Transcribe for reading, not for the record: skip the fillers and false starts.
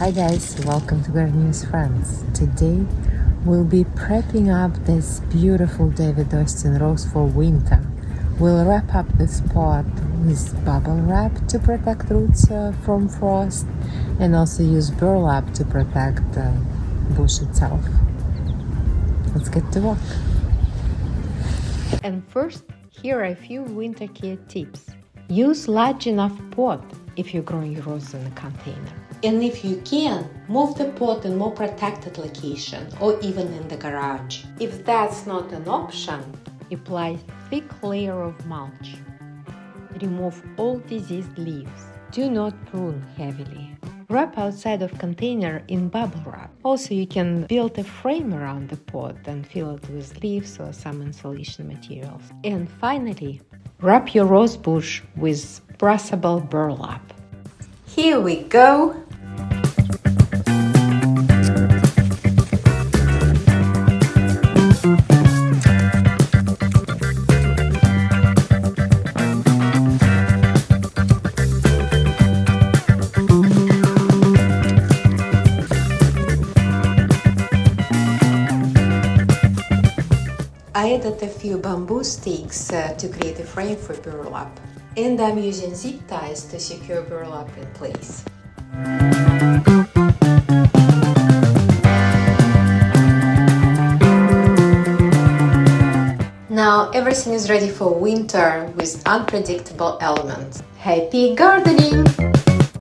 Hi guys, welcome to Gardening with Friends. Today we'll be prepping up this beautiful David Austin rose for winter. We'll wrap up this pot with bubble wrap to protect roots from frost and also use burlap to protect the bush itself. Let's get to work. And first, here are a few winter care tips. Use large enough pot if you're growing your roses in a container. And if you can, move the pot in more protected location or even in the garage. If that's not an option, apply thick layer of mulch. Remove all diseased leaves. Do not prune heavily. Wrap outside of container in bubble wrap. Also, you can build a frame around the pot and fill it with leaves or some insulation materials. And finally, wrap your rose bush with brushable burlap. Here we go! I added a few bamboo sticks to create a frame for burlap, and I'm using zip ties to secure burlap in place. Now everything is ready for winter with unpredictable elements. Happy gardening!